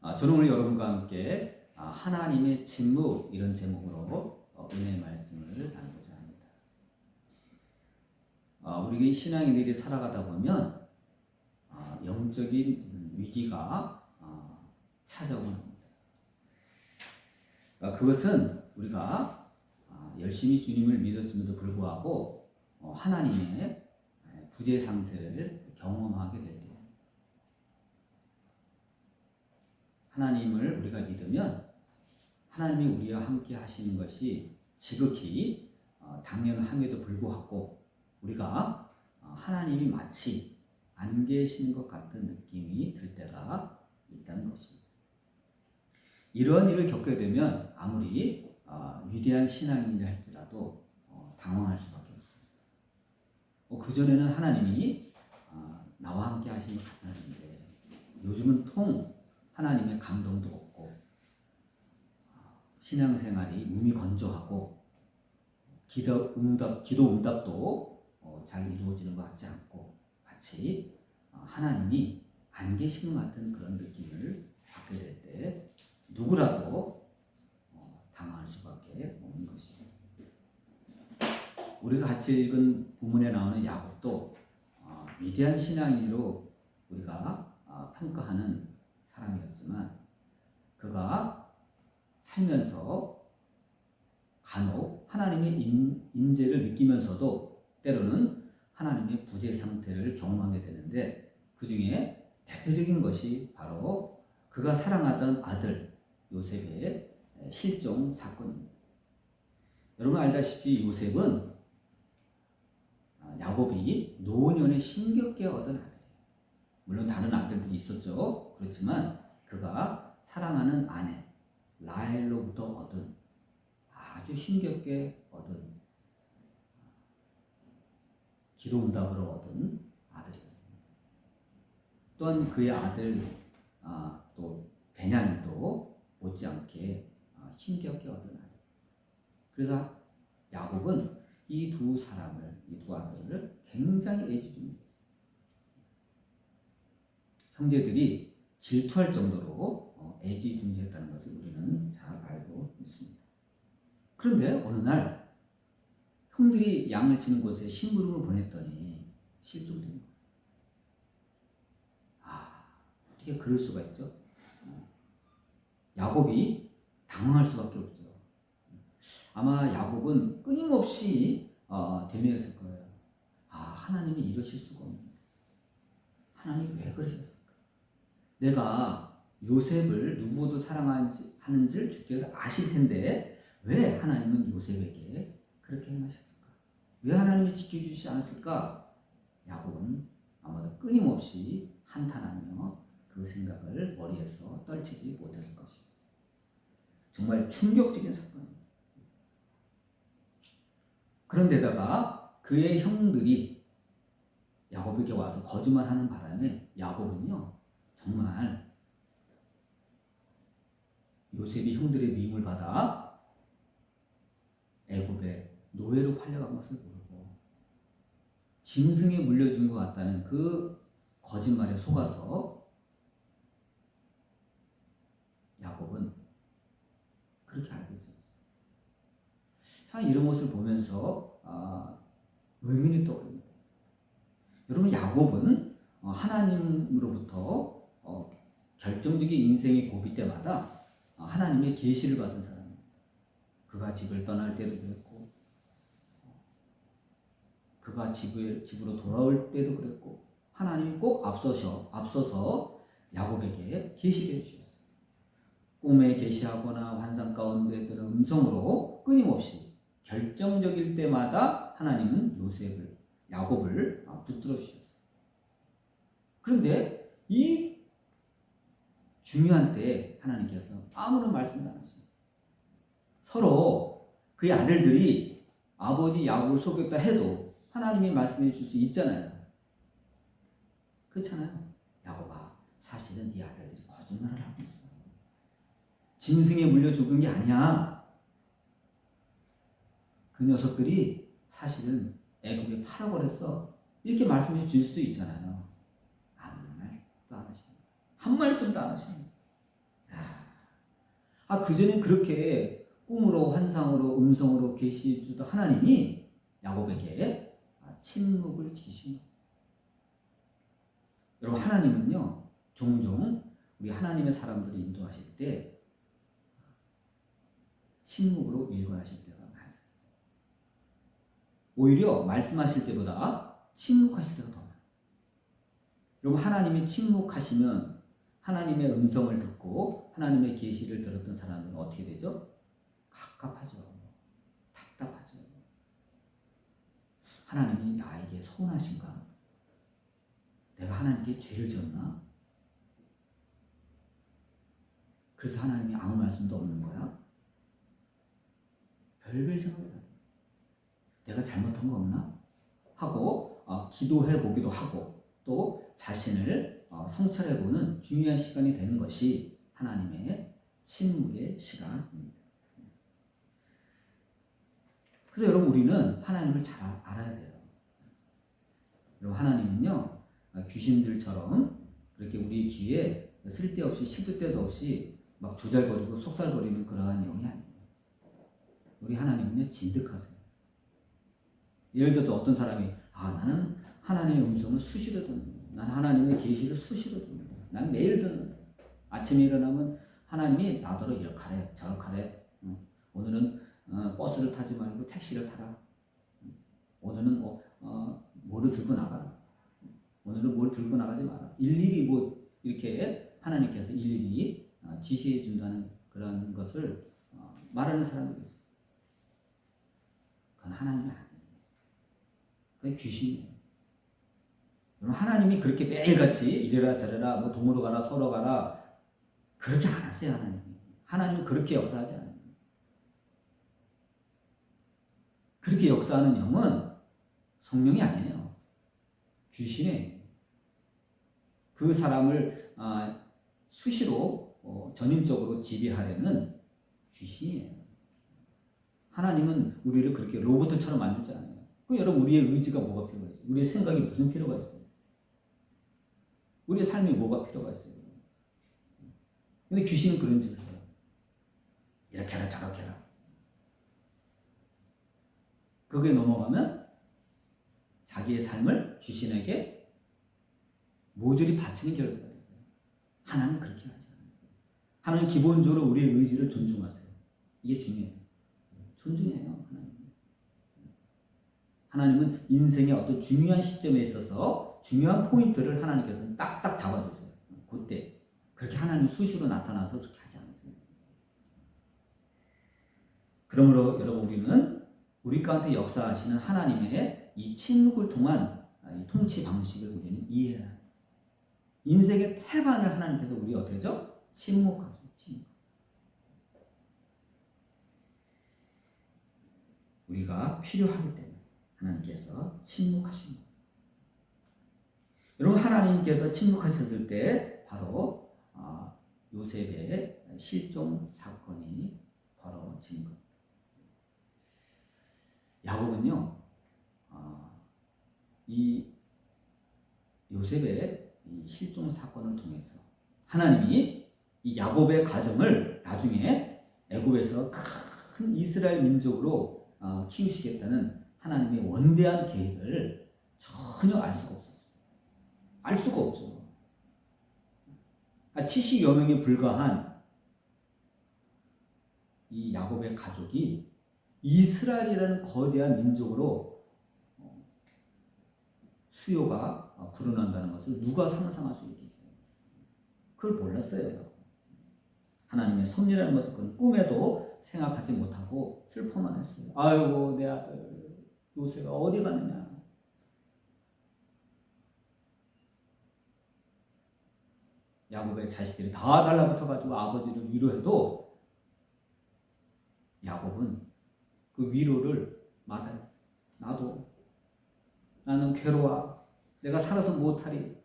저는 오늘 여러분과 함께 하나님의 침묵 이런 제목으로 은혜의 말씀을 나누고자 합니다. 우리 신앙인들이 살아가다 보면 영적인 위기가 찾아오는 겁니다. 그것은 우리가 열심히 주님을 믿었음에도 불구하고 하나님의 부재 상태를 경험하게 될 때, 하나님을 우리가 믿으면 하나님이 우리와 함께 하시는 것이 지극히 당연함에도 불구하고 우리가 하나님이 마치 안 계시는 것 같은 느낌이 들 때가 있다는 것입니다. 이런 일을 겪게 되면 아무리 위대한 신앙인이라 할지라도 당황할 수밖에 없습니다. 그전에는 하나님이 나와 함께 하신 것 같았는데 요즘은 하나님의 감동도 없고 신앙생활이 몸이 건조하고 기도 응답도 잘 이루어지는 것 같지 않고 마치 하나님이 안 계신 것 같은 그런 느낌을 받게 될 때 누구라도 당황할 수밖에 없는 것입니다. 우리가 같이 읽은 본문에 나오는 야곱도 위대한 신앙인으로 우리가 평가하는 사람이었지만 그가 살면서 간혹 하나님의 인재를 느끼면서도 때로는 하나님의 부재 상태를 경험하게 되는데 그 중에 대표적인 것이 바로 그가 사랑하던 아들 요셉의 실종 사건입니다. 여러분 알다시피 요셉은 야곱이 노년에 힘겹게 얻은 아들이에요. 물론 다른 아들들이 있었죠. 그렇지만 그가 사랑하는 아내 라헬로부터 얻은 아주 힘겹게 얻은 기도 응답으로 얻은 아들이었습니다. 또한 그의 아들 또 베냐민도 못지않게 힘겹게 얻은 아들. 그래서 야곱은 이 두 아들을 굉장히 애지중지했어요. 형제들이 질투할 정도로 애지중지했다는 것을 우리는 잘 알고 있습니다. 그런데 어느 날 형들이 양을 치는 곳에 심부름을 보냈더니 실종된 거예요. 어떻게 그럴 수가 있죠? 야곱이 당황할 수밖에 없죠. 아마 야곱은 끊임없이 되뇌었을 거예요. 하나님이 이러실 수가 없는데 하나님이 왜 그러셨을까? 내가 요셉을 누구보다 사랑하는지를 주께서 아실 텐데 왜 하나님은 요셉에게 그렇게 행하셨을까? 왜 하나님이 지켜주시지 않았을까? 야곱은 아마도 끊임없이 한탄하며 그 생각을 머리에서 떨치지 못했을 것입니다. 정말 충격적인 사건입니다. 그런데다가 그의 형들이 야곱에게 와서 거짓말하는 바람에 야곱은요 정말 요셉이 형들의 미움을 받아 애굽의 노예로 팔려간 것을 모르고 짐승에 물려준 것 같다는 그 거짓말에 속아서 야곱은 그렇게 알고 있었어요. 참 이런 것을 보면서 의문이 떠오릅니다. 여러분 야곱은 하나님으로부터 결정적인 인생의 고비 때마다 하나님의 계시를 받은 사람입니다. 그가 집을 떠날 때도 그랬고 그가 집으로 돌아올 때도 그랬고 하나님이 꼭 앞서서 야곱에게 계시를 해주셨어요. 꿈에 계시하거나 환상 가운데 또는 음성으로 끊임없이 결정적일 때마다 하나님은 야곱을 붙들어 주셨어요. 그런데 이 중요한 때에 하나님께서 아무런 말씀도 안 하십니다. 서로 그의 아들들이 아버지 야곱을 속였다 해도 하나님이 말씀해 줄 수 있잖아요. 그렇잖아요. 야곱아, 사실은 이 아들들이 거짓말을 하고 있어. 짐승에 물려 죽은 게 아니야. 그 녀석들이 사실은 애굽에 팔아버렸어. 이렇게 말씀해 줄 수 있잖아요. 아무 말도 안 하십니다. 한 말씀도 안 하십니다. 그전엔 그렇게 꿈으로 환상으로 음성으로 계시 주던 하나님이 야곱에게 침묵을 지키신 거예요. 여러분, 하나님은요 종종 우리 하나님의 사람들을 인도하실 때 침묵으로 일관하실 때가 많습니다. 오히려 말씀하실 때보다 침묵하실 때가 더 많아요. 여러분, 하나님이 침묵하시면 하나님의 음성을 듣고 하나님의 계시를 들었던 사람은 어떻게 되죠? 갑갑하죠. 답답하죠. 하나님이 나에게 서운하신가? 내가 하나님께 죄를 지었나? 그래서 하나님이 아무 말씀도 없는 거야? 별별 생각이 다 돼. 내가 잘못한 거 없나? 하고 기도해 보기도 하고 또 자신을 성찰해 보는 중요한 시간이 되는 것이 하나님의 침묵의 시간입니다. 그래서 여러분, 우리는 하나님을 잘 알아야 돼요. 여러분, 하나님은요 귀신들처럼 그렇게 우리 귀에 쓸데없이 시도 때도 없이 막 조잘거리고 속살거리는 그러한 영이 아니에요. 우리 하나님은요 진득하세요. 예를 들어서 어떤 사람이 나는 하나님의 음성을 수시로 듣는다. 난 하나님의 계시를 수시로 듣는다. 난 매일 듣는다. 아침에 일어나면 하나님이 나더러 이렇게 하래 저렇게 하래. 오늘은 버스를 타지 말고 택시를 타라. 오늘은 뭐를 들고 나가라. 오늘은 뭘 들고 나가지 마라. 일일이 이렇게 하나님께서 일일이 지시해 준다는 그런 것을 말하는 사람들이 있어요. 그건 하나님이 아니에요. 그건 귀신이에요. 여러분, 하나님이 그렇게 매일같이 이래라 저래라 동으로 가라 서로 가라 그렇게 안 하세요. 하나님은 그렇게 역사하지 않아요. 그렇게 역사하는 영은 성령이 아니에요. 귀신이에요. 그 사람을 수시로 전인적으로 지배하려는 귀신이에요. 하나님은 우리를 그렇게 로봇처럼 만들지 않아요. 여러분, 우리의 의지가 뭐가 필요가 있어요? 우리의 생각이 무슨 필요가 있어요? 우리의 삶이 뭐가 필요가 있어요? 근데 귀신은 그런 짓을 해요. 이렇게 해라 저렇게 해라. 그게 넘어가면 자기의 삶을 귀신에게 모조리 바치는 결과가 되죠. 하나님은 그렇게 하지 않아요. 하나님은 기본적으로 우리의 의지를 존중하세요. 이게 중요해요. 존중해요. 하나님은 인생의 어떤 중요한 시점에 있어서 중요한 포인트를 하나님께서는 딱딱 잡아주세요. 그때 그렇게 하나님 수시로 나타나서 그렇게 하지 않으세요. 그러므로 여러분, 우리는 우리 가운데 역사하시는 하나님의 이 침묵을 통한 이 통치 방식을 우리는 이해해야 해요. 인생의 태반을 하나님께서 우리 어떻게 하죠? 침묵하세요. 우리가 필요하기 때문에 하나님께서 침묵하십니다. 여러분, 하나님께서 침묵하셨을 때 바로 요셉의 실종 사건이 벌어진 것. 야곱은요, 이 요셉의 이 실종 사건을 통해서 하나님이 이 야곱의 가정을 나중에 애굽에서 큰 이스라엘 민족으로 키우시겠다는 하나님의 원대한 계획을 전혀 알 수가 없었어요. 알 수가 없죠. 70여 명에 불과한 이 야곱의 가족이 이스라엘이라는 거대한 민족으로 수요가 불어난다는 것을 누가 상상할 수 있겠어요? 그걸 몰랐어요. 하나님의 섭리라는 것을 그건 꿈에도 생각하지 못하고 슬퍼만 했어요. 아이고, 내 아들 요셉아 어디 가느냐. 야곱의 자식들이 다 달라붙어가지고 아버지를 위로해도 야곱은 그 위로를 마다했어요. 나는 괴로워. 내가 살아서 못하리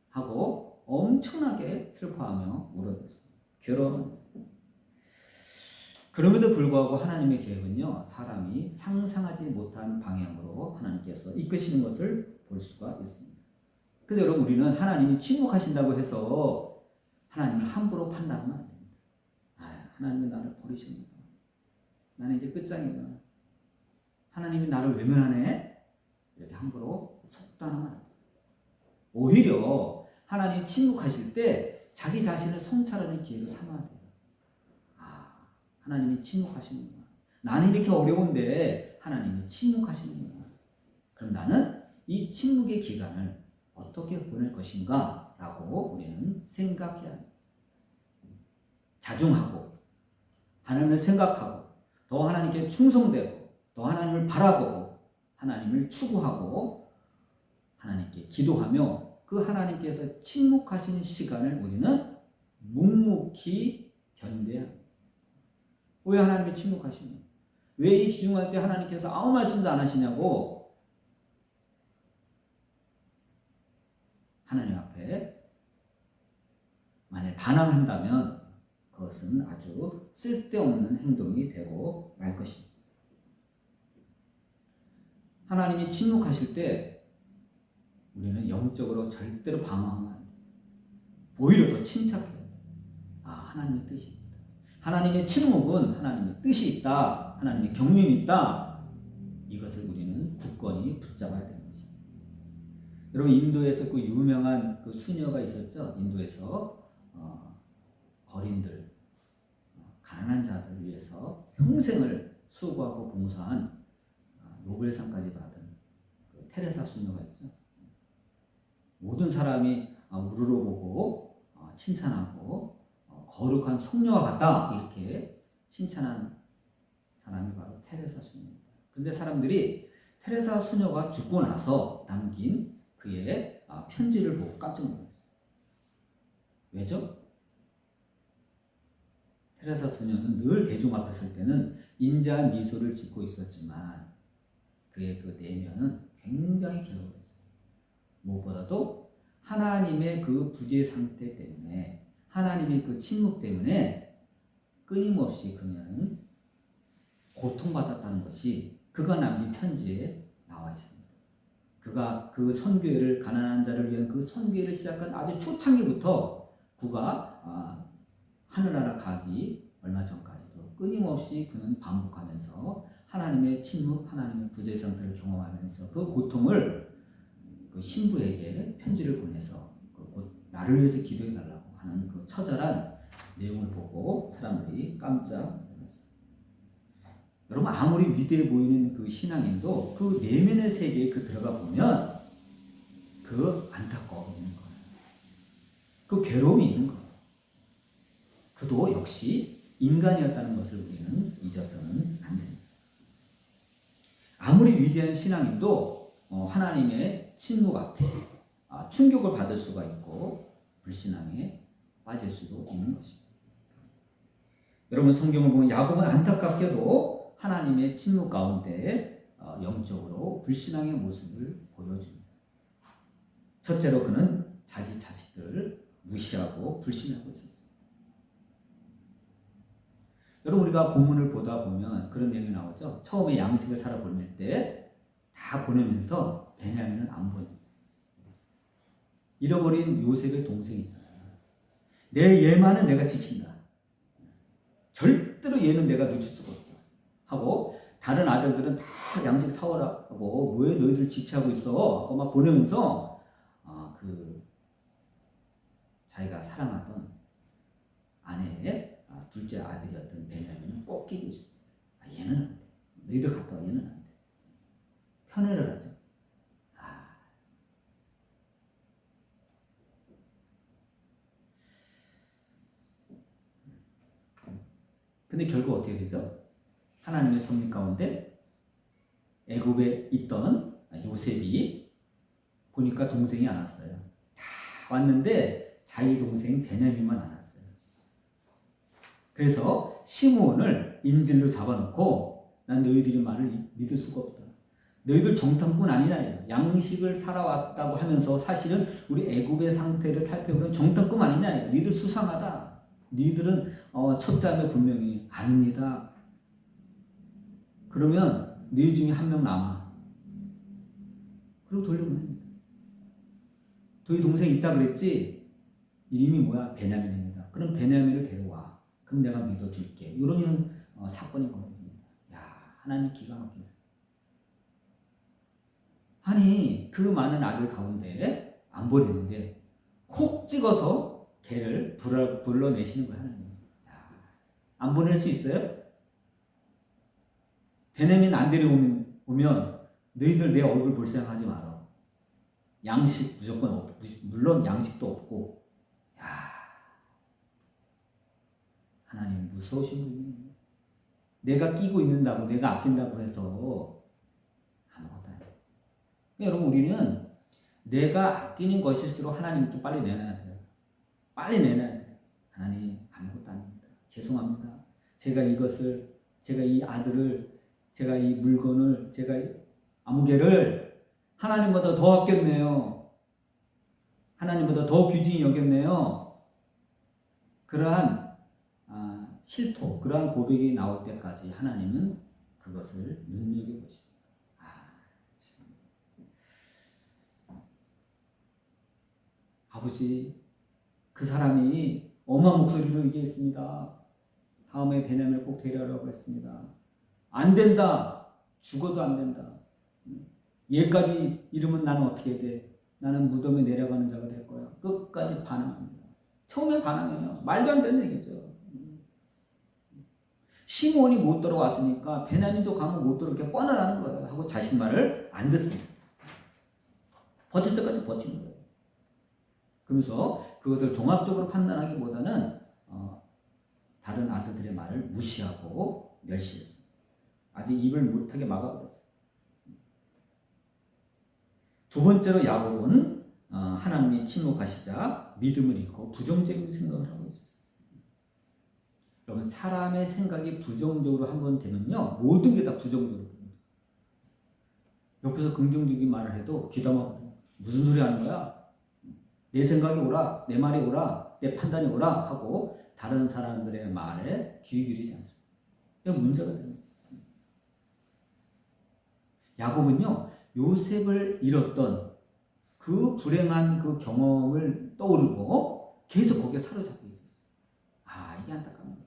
하고 엄청나게 슬퍼하며 울어댔어요. 괴로워만 했어요. 그럼에도 불구하고 하나님의 계획은요, 사람이 상상하지 못한 방향으로 하나님께서 이끄시는 것을 볼 수가 있습니다. 그래서 여러분, 우리는 하나님이 침묵하신다고 해서 하나님을 함부로 판단하면 안 됩니다. 하나님이 나를 버리십니다. 나는 이제 끝장이구나. 하나님이 나를 외면하네. 이렇게 함부로 속단하면 안 돼요. 오히려 하나님이 침묵하실 때 자기 자신을 성찰하는 기회로 삼아야 돼요. 아, 하나님이 침묵하시는구나. 나는 이렇게 어려운데 하나님이 침묵하시는구나. 그럼 나는 이 침묵의 기간을 어떻게 보낼 것인가? 라고 우리는 생각해야 합니다. 자중하고 하나님을 생각하고 더 하나님께 충성되고 더 하나님을 바라보고 하나님을 추구하고 하나님께 기도하며 그 하나님께서 침묵하시는 시간을 우리는 묵묵히 견뎌야 합니다. 왜 하나님이 침묵하시냐? 왜 이 귀중할 때 하나님께서 아무 말씀도 안 하시냐고 하나님 앞에 만약 반항한다면 그것은 아주 쓸데없는 행동이 되고 말 것입니다. 하나님이 침묵하실 때 우리는 영적으로 절대로 방황하면 안 돼요. 오히려 더 침착해야 돼요. 아, 하나님의 뜻입니다. 하나님의 침묵은 하나님의 뜻이 있다. 하나님의 경륜이 있다. 이것을 우리는 굳건히 붙잡아야 되는 것입니다. 여러분, 인도에서 그 유명한 그 수녀가 있었죠. 인도에서 거린들, 가난한 자들을 위해서 평생을 수고하고 봉사한 노벨상까지 받은 그 테레사 수녀가 있죠. 모든 사람이 우러러보고 칭찬하고 거룩한 성녀와 같다 이렇게 칭찬한 사람이 바로 테레사 수녀입니다. 근데 사람들이 테레사 수녀가 죽고 나서 남긴 그의 편지를 보고 깜짝 놀랐어요. 왜죠? 테레사 수녀는 늘 대중 앞에 설 때는 인자한 미소를 짓고 있었지만 그의 그 내면은 굉장히 괴로워했어요. 무엇보다도 하나님의 그 부재 상태 때문에 하나님의 그 침묵 때문에 끊임없이 그녀는 고통받았다는 것이 그가 남긴 편지에 나와 있습니다. 그가 그 선교회를 가난한 자를 위한 그 선교회를 시작한 아주 초창기부터 그가 하늘나라 가기 얼마 전까지도 끊임없이 그는 반복하면서 하나님의 침묵, 하나님의 부재 상태를 경험하면서 그 고통을 그 신부에게 편지를 보내서 곧 나를 위해서 기도해달라고 하는 그 처절한 내용을 보고 사람들이 깜짝 놀랐어요. 여러분, 아무리 위대해 보이는 그 신앙인도 그 내면의 세계에 들어가 보면 그 안타까움이 있는 거예요. 그 괴로움이 있는 거예요. 그도 역시 인간이었다는 것을 우리는 잊어서는 안 됩니다. 아무리 위대한 신앙인도 하나님의 침묵 앞에 충격을 받을 수가 있고 불신앙에 빠질 수도 있는 것입니다. 여러분, 성경을 보면 야곱은 안타깝게도 하나님의 침묵 가운데 영적으로 불신앙의 모습을 보여줍니다. 첫째로 그는 자기 자식들을 무시하고 불신하고 있었습니다. 여러분, 우리가 본문을 보다 보면 그런 내용이 나오죠. 처음에 양식을 사러 보낼 때 다 보내면서 베냐민은 안 보냅니다. 잃어버린 요셉의 동생이잖아요. 내 얘만은 내가 지킨다. 절대로 얘는 내가 놓칠 수가 없다. 하고 다른 아들들은 다 양식 사오라고 왜 너희들 지체하고 있어? 하고 막 보내면서 그 자기가 사랑하던 아내의 둘째 아들이었던 베냐민은 꼭 끼고 있어. 얘는 안 돼. 너희들 갔다 와. 얘는 안 돼. 편애를 하죠. 근데 결국 어떻게 되죠? 하나님의 섭리 가운데 애굽에 있던 요셉이 보니까 동생이 안 왔어요. 다 왔는데 자기 동생 베냐민만 안 왔어요. 그래서 시므온을 인질로 잡아놓고 난 너희들의 말을 믿을 수가 없다. 너희들 정탐꾼 아니냐. 양식을 사러 왔다고 하면서 사실은 우리 애굽의 상태를 살펴보면 정탐꾼 아니냐. 너희들 수상하다. 너희들은 첫 자매 분명히 아닙니다. 그러면 너희 중에 한 명 남아. 그리고 돌려보냅니다. 너희 동생 있다 그랬지? 이름이 뭐야? 베냐민입니다. 그럼 베냐민을 데려와. 그럼 내가 믿어줄게. 이런 사건이 벌어집니다. 야, 하나님 기가 막혀서. 아니 그 많은 아들 가운데 안 버리는데 콕 찍어서 걔를 불러내시는 거예요. 하나님. 야, 안 보낼 수 있어요? 베냐민 안 데려오면 너희들 내 얼굴 볼 생각하지 마라. 양식 무조건 없고, 물론 양식도 없고. 야, 하나님 무서우신 분이에요. 내가 끼고 있는다고, 내가 아낀다고 해서 아무것도 안 해요. 여러분, 우리는 내가 아끼는 것일수록 하나님께 빨리 내놔야 돼요. 빨리 내놔야 돼요. 하나님 아무것도 아닙니다. 죄송합니다. 제가 이 아들을, 제가 이 물건을, 제가 아무개를 하나님보다 더 아꼈네요. 하나님보다 더 귀중히 여겼네요. 그러한 실토, 그러한 고백이 나올 때까지 하나님은 그것을 눈여겨보십니다. 아버지, 그 사람이 엄한 목소리로 얘기했습니다. 다음에 베냐민을 꼭 데려오라고 했습니다. 안 된다. 죽어도 안 된다. 얘까지 이러면 나는 어떻게 돼? 나는 무덤에 내려가는 자가 될 거야. 끝까지 반항합니다. 처음에 반항해요. 말도 안 되는 얘기죠. 시몬이 못 들어왔으니까 베냐민도 가면 못 들어오게 뻔하다는 거예요. 하고 자식 말을 안 듣습니다. 버틸 때까지 버티는 거예요. 그러면서 그것을 종합적으로 판단하기보다는 다른 아들들의 말을 무시하고 멸시했습니다. 아직 입을 못하게 막아버렸어요. 두 번째로 야곱은 하나님이 침묵하시자 믿음을 잃고 부정적인 생각을 하고 있었어요. 여러분, 사람의 생각이 부정적으로 한번 되면요, 모든 게 다 부정적으로 됩니다. 옆에서 긍정적인 말을 해도 귀담아 무슨 소리 하는 거야? 내 생각이 오라, 내 말이 오라, 내 판단이 오라 하고 다른 사람들의 말에 귀 기울이지 않습니다. 이건 문제가 됩니다. 야곱은요, 요셉을 잃었던 그 불행한 그 경험을 떠오르고 계속 거기에 사로잡혀 있었어요. 이게 안타까운 거예요.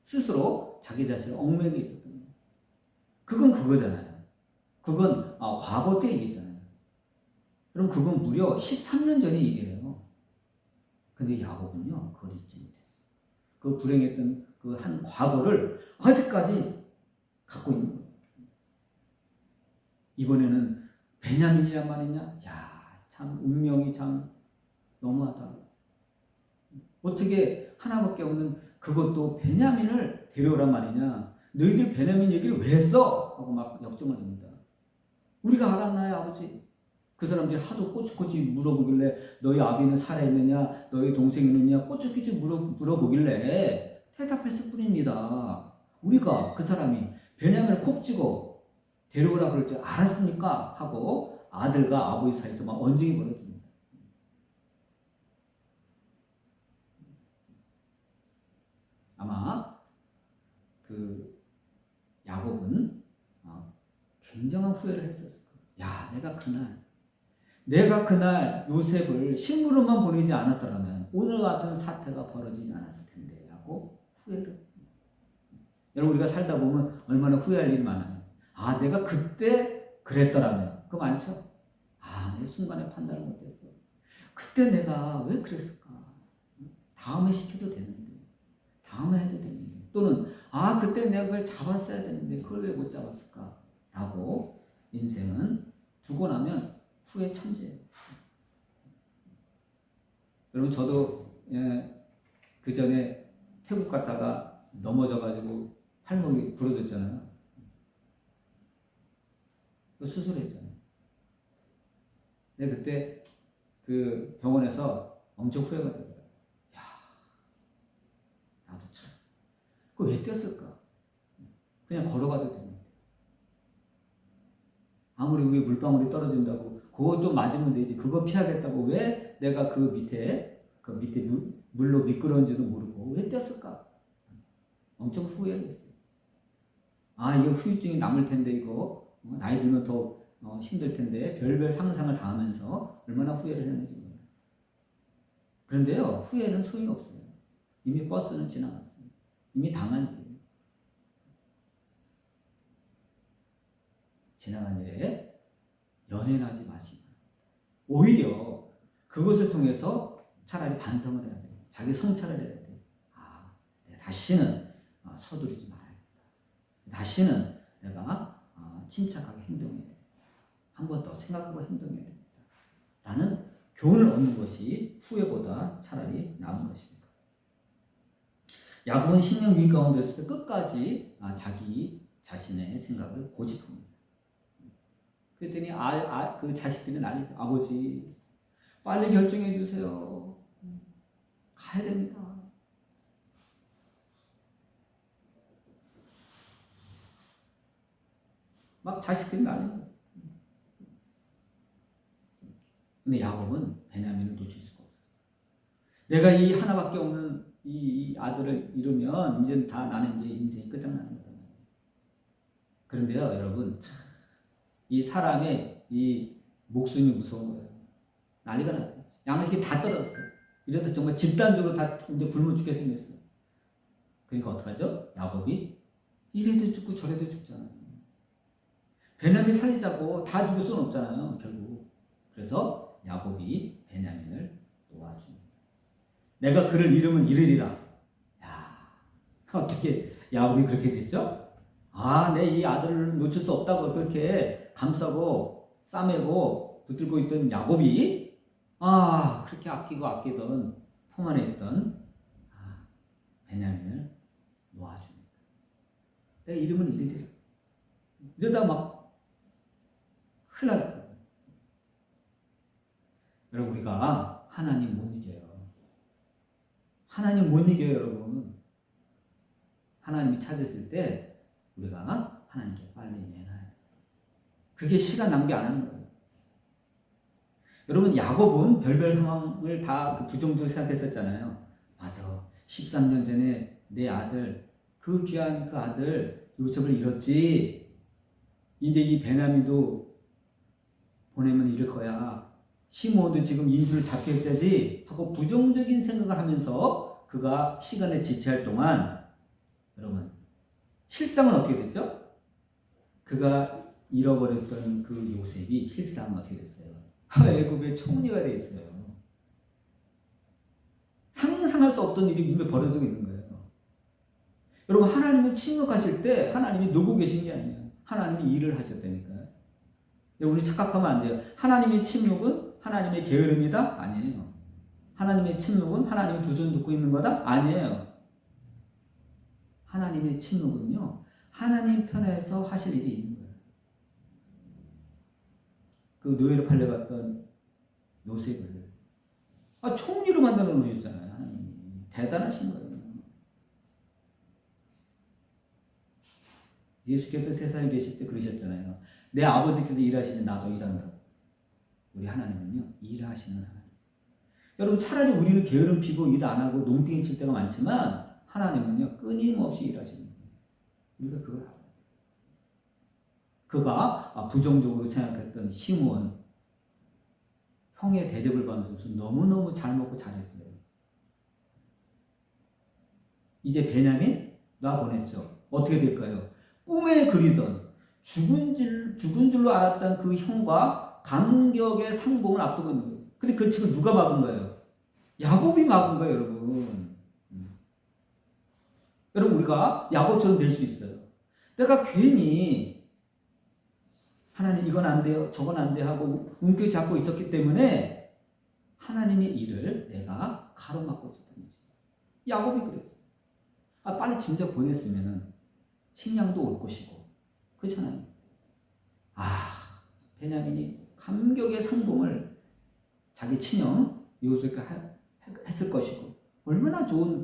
스스로 자기 자신을 얽매여 있었던 거예요. 그건 그거잖아요. 그건 과거 때 얘기잖아요. 그럼 그건 무려 13년 전의 일이에요. 근데 야곱은요, 그걸 잊지 못했어요. 그 불행했던 그 한 과거를 아직까지 갖고 있는 거예요. 이번에는 베냐민이란 말이냐? 야, 참 운명이 참 너무하다. 어떻게 하나밖에 없는 그것도 베냐민을 데려오란 말이냐? 너희들 베냐민 얘기를 왜 했어? 하고 막 역정을 합니다. 우리가 알았나요, 아버지? 그 사람들이 하도 꼬치꼬치 물어보길래 너희 아비는 살아있느냐, 너희 동생이 있느냐 꼬치꼬치 물어보길래 대답했을 뿐입니다. 우리가 그 사람이 베냐민을 콕 찍어 데려오라 그럴 줄 알았습니까? 하고 아들과 아버지 사이에서 막 언쟁이 벌어집니다. 아마 그 야곱은 굉장한 후회를 했었을 거예요. 야, 내가 그날 요셉을 식물원만 보내지 않았더라면 오늘 같은 사태가 벌어지지 않았을 텐데 하고 후회를. 여러분, 우리가 살다 보면 얼마나 후회할 일이 많아요. 내가 그때 그랬더라면. 그거 많죠? 내 순간에 판단을 못했어. 그때 내가 왜 그랬을까? 다음에 시켜도 되는데, 다음에 해도 되는데, 또는 그때 내가 그걸 잡았어야 되는데 그걸 왜 못 잡았을까? 라고 인생은 두고 나면 후회 천재예요. 여러분, 저도 그 전에 태국 갔다가 넘어져가지고 팔목이 부러졌잖아요. 수술했잖아요. 근데 그때 그 병원에서 엄청 후회가 되더라고요. 야, 나도 참, 그거 왜 뛰었을까? 그냥 걸어가도 되는데. 아무리 위에 물방울이 떨어진다고 그거 좀 맞으면 되지, 그거 피하겠다고 왜 내가 그 밑에 물로 미끄러운지도 모르고 왜 뛰었을까? 엄청 후회를 했어요. 이거 후유증이 남을 텐데, 이거 나이 들면 더 힘들 텐데, 별별 상상을 다 하면서 얼마나 후회를 했는지 몰라요. 그런데요, 후회는 소용이 없어요. 이미 버스는 지나갔습니다. 이미 당한 일이에요. 지나간 일에 연연하지 마시고 오히려 그것을 통해서 차라리 반성을 해야 돼요. 자기 성찰을 해야 돼요. 내가 다시는 서두르지 말아야겠다. 다시는 내가 침착하게 행동해야 돼. 한 번 더 생각하고 행동해야 된다. 라는 교훈을 얻는 것이 후회보다 차라리 나은 것입니다. 야곱은 신령 위기 가운데 있을 때 끝까지 자기 자신의 생각을 고집합니다. 그랬더니 그 자식들이 난리죠. 아버지 빨리 결정해 주세요. 가야 됩니다. 막 자식들이 난리죠. 근데 야곱은 베냐민을 놓칠 수가 없었어요. 내가 이 하나밖에 없는 이 아들을 잃으면 이제 다 나는 이제 인생이 끝장나는 거잖아요. 그런데요, 여러분, 이 사람의 이 목숨이 무서운 거예요. 난리가 났어요. 양식이 다 떨어졌어요. 이러다 정말 집단적으로 다 이제 굶어 죽게 생겼어요. 그러니까 어떡하죠? 야곱이 이래도 죽고 저래도 죽잖아요. 베냐민 살리자고 다 죽을 수는 없잖아요, 결국. 그래서 야곱이 베냐민을 놓아줍니다. 내가 그를 잃으면 잃으리라. 야, 어떻게 야곱이 그렇게 됐죠? 내 이 아들을 놓칠 수 없다고 그렇게 감싸고 싸매고 붙들고 있던 야곱이 그렇게 아끼던 품 안에 있던 베냐민을 놓아줍니다. 내가 잃으면 잃으리라. 이러다 막 큰일 났다. 여러분, 우리가 하나님 못 이겨요. 하나님 못 이겨요, 여러분. 하나님이 찾으실 때 우리가 하나님께 빨리 내놔야 돼요. 그게 시간 낭비 안 하는 거예요. 여러분, 야곱은 별별 상황을 다 부정적으로 생각했었잖아요. 맞아. 13년 전에 내 아들, 그 귀한 그 아들 요셉을 잃었지. 근데 이 베냐민도 보내면 잃을 거야. 시므온도 지금 인주를 잡겠다지 하고 부정적인 생각을 하면서 그가 시간에 지체할 동안 여러분 실상은 어떻게 됐죠? 그가 잃어버렸던 그 요셉이 실상은 어떻게 됐어요? 애굽의 총리가 되어 있어요. 상상할 수 없던 일이 이미 벌어지고 있는 거예요. 여러분, 하나님은 침묵하실 때 하나님이 놀고 계신 게 아니에요. 하나님이 일을 하셨다니까요. 우리 착각하면 안 돼요. 하나님의 침묵은 하나님의 게으름이다? 아니에요. 하나님의 침묵은 하나님이 두 손 듣고 있는 거다? 아니에요. 하나님의 침묵은요, 하나님 편에서 하실 일이 있는 거예요. 그 노예로 팔려갔던 요셉을 총리로 만들어 놓으셨잖아요. 하나님이. 대단하신 거예요. 예수께서 세상에 계실 때 그러셨잖아요. 내 아버지께서 일하시는 나도 일한다. 우리 하나님은요, 일하시는 하나님. 여러분, 차라리 우리는 게으름 피고 일 안 하고 농땡이 칠 때가 많지만 하나님은요, 끊임없이 일하시는 거예요. 우리가 그걸 알아야 돼요. 그가 부정적으로 생각했던 시므온, 형의 대접을 받으면서 너무너무 잘 먹고 잘했어요. 이제 베냐민 놔보냈죠. 어떻게 될까요? 꿈에 그리던 죽은 줄로 알았던 그 형과 감격의 상봉을 앞두고 있는 거예요. 근데 그 책을 누가 막은 거예요? 야곱이 막은 거예요, 여러분. 여러분, 우리가 야곱처럼 될 수 있어요. 내가 괜히 하나님 이건 안 돼요, 저건 안 돼 하고 움켜잡고 있었기 때문에 하나님의 일을 내가 가로막고 있었던 거지. 야곱이 그랬어요. 빨리 진짜 보냈으면은 식량도 올 것이고, 그렇잖아요. 베냐민이 감격의 상봉을 자기 친형 요셉에게 했을 것이고, 얼마나 좋은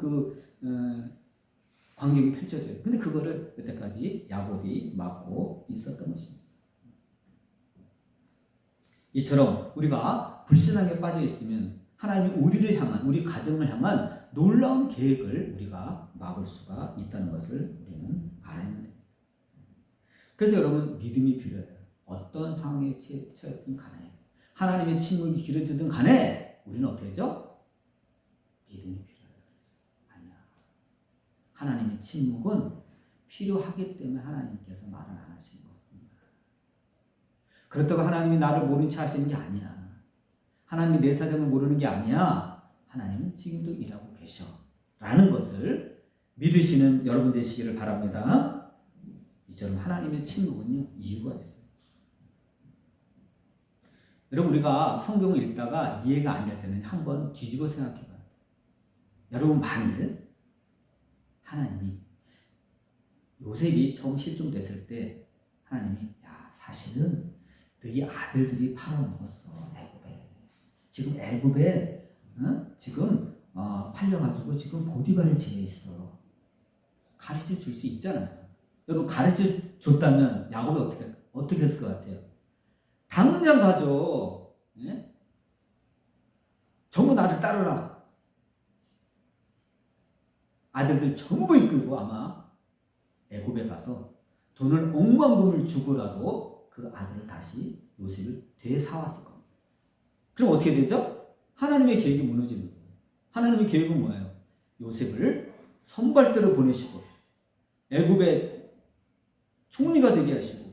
광경이 펼쳐져요. 근데 그거를 여태까지 야곱이 막고 있었던 것입니다. 이처럼 우리가 불신앙에 빠져 있으면 하나님이 우리를 향한, 우리 가정을 향한 놀라운 계획을 우리가 막을 수가 있다는 것을 우리는 알아야 합니다. 그래서 여러분, 믿음이 필요해요. 어떤 상황에 처했든 간에, 하나님의 침묵이 길어지든 간에 우리는 어떻게 하죠? 믿음이 필요해요. 아니야. 하나님의 침묵은 필요하기 때문에 하나님께서 말을 안 하시는 겁니다. 그렇다고 하나님이 나를 모른 채 하시는 게 아니야. 하나님이 내 사정을 모르는 게 아니야. 하나님은 지금도 일하고 계셔. 라는 것을 믿으시는 여러분 되시기를 바랍니다. 이처럼 하나님의 침묵은요, 이유가 있어요. 여러분, 우리가 성경을 읽다가 이해가 안 될 때는 한번 뒤집어 생각해 봐요. 여러분, 만일 하나님이 요셉이 처음 실종됐을 때 하나님이 야, 사실은 너희 아들들이 팔아먹었어. 애굽에. 지금 애굽에 지금 팔려가지고 지금 보디발의 집에 있어. 가르쳐 줄 수 있잖아요. 여러분, 가르쳐 줬다면 야곱이 어떻게 했을 것 같아요? 당장 가죠. 예? 전부 나를 따르라. 아들들 전부 이끌고 아마 애굽에 가서 돈을 억만금을 주고라도 그 아들을 다시 요셉을 되사왔을 겁니다. 그럼 어떻게 되죠? 하나님의 계획이 무너지는 거예요. 하나님의 계획은 뭐예요? 요셉을 선발대로 보내시고 애굽의 총리가 되게 하시고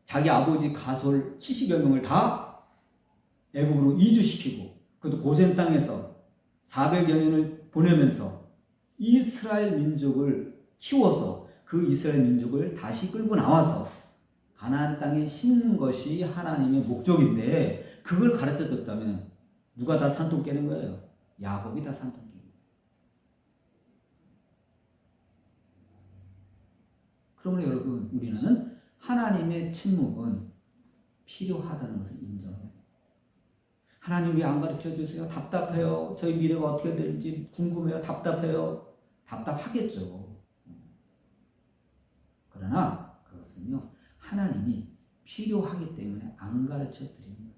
자기 아버지 가솔 70여 명을 다 애굽으로 이주시키고 그것도 고센 땅에서 400여 년을 보내면서 이스라엘 민족을 키워서 그 이스라엘 민족을 다시 끌고 나와서 가나안 땅에 심는 것이 하나님의 목적인데 그걸 가르쳐 줬다면 누가 다 산통 깨는 거예요? 야곱이 다 산통 깨는 거예요. 그러므로 여러분, 우리는 하나님의 침묵은 필요하다는 것을 인정해요. 하나님 왜 안 가르쳐 주세요? 답답해요. 저희 미래가 어떻게 될지 궁금해요. 답답해요. 답답하겠죠. 그러나 그것은요, 하나님이 필요하기 때문에 안 가르쳐 드리는 거예요.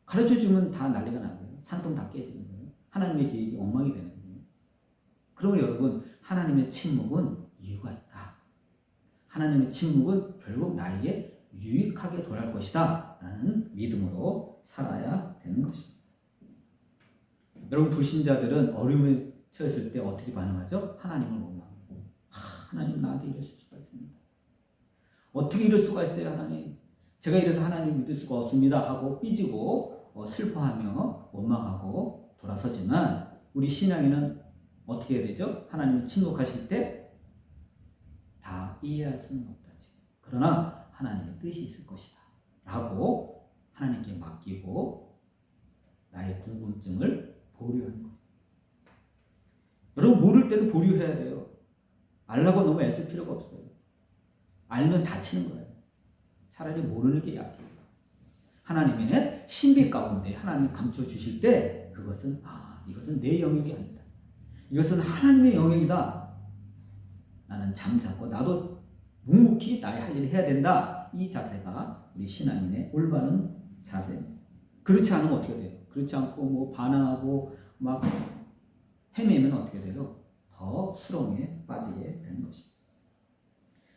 가르쳐 주면 다 난리가 나고요. 산통 다 깨지는 거예요. 하나님의 계획이 엉망이 되는 거예요. 그러면 여러분, 하나님의 침묵은 이유가 있다. 하나님의 침묵은 결국 나에게 유익하게 돌아갈 것이다 라는 믿음으로 살아야 되는 것입니다. 여러분, 불신자들은 어려움에 처했을 때 어떻게 반응하죠? 하나님을 원망하고 하나님 나한테 이럴 수가 있습니다. 어떻게 이럴 수가 있어요? 하나님, 제가 이래서 하나님 믿을 수가 없습니다 하고 삐지고 슬퍼하며 원망하고 돌아서지만 우리 신앙인은 어떻게 해야 되죠? 하나님이 침묵하실 때 다 이해할 수는 없다지. 그러나 하나님의 뜻이 있을 것이다 라고 하나님께 맡기고 나의 궁금증을 보류하는 거예요. 여러분, 모를 때는 보류해야 돼요. 알라고 너무 애쓸 필요가 없어요. 알면 다치는 거예요. 차라리 모르는 게 약해요. 하나님의 신비 가운데 하나님이 감춰주실 때 그것은 이것은 내 영역이 아니다. 이것은 하나님의 영역이다. 나는 잠자고 나도 묵묵히 나의 할 일을 해야 된다. 이 자세가 우리 신앙인의 올바른 자세입니다. 그렇지 않으면 어떻게 돼요? 그렇지 않고 반항하고 막 헤매면 어떻게 돼요? 더 수렁에 빠지게 되는 것입니다.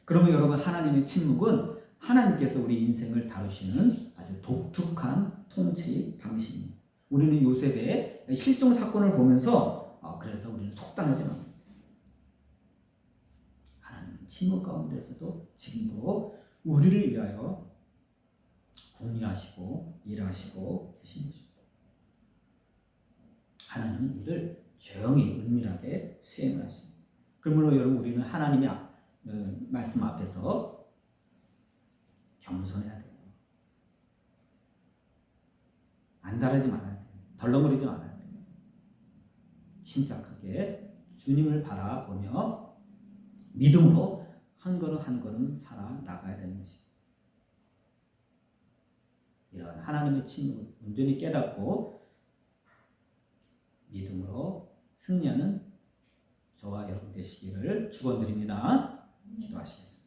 그러면 여러분, 하나님의 침묵은 하나님께서 우리 인생을 다루시는 아주 독특한 통치 방식입니다. 우리는 요셉의 실종 사건을 보면서 그래서 우리는 속단하지 맙니다. 하나님은 침묵 가운데서도 지금도 우리를 위하여 궁리하시고 일하시고 계신 것입니다. 하나님은 이를 조용히 은밀하게 수행을 하십니다. 그러므로 여러분, 우리는 하나님의 말씀 앞에서 겸손해야 돼요. 안달하지 말아야 돼요. 덜렁거리지 말아야 돼요. 침착하게 주님을 바라보며 믿음으로 한 걸음 한 걸음 살아나가야 되는 것입니다. 이런 하나님의 침묵을 온전히 깨닫고 믿음으로 승리하는 저와 여러분 되시기를 축원드립니다. 기도하시겠습니다.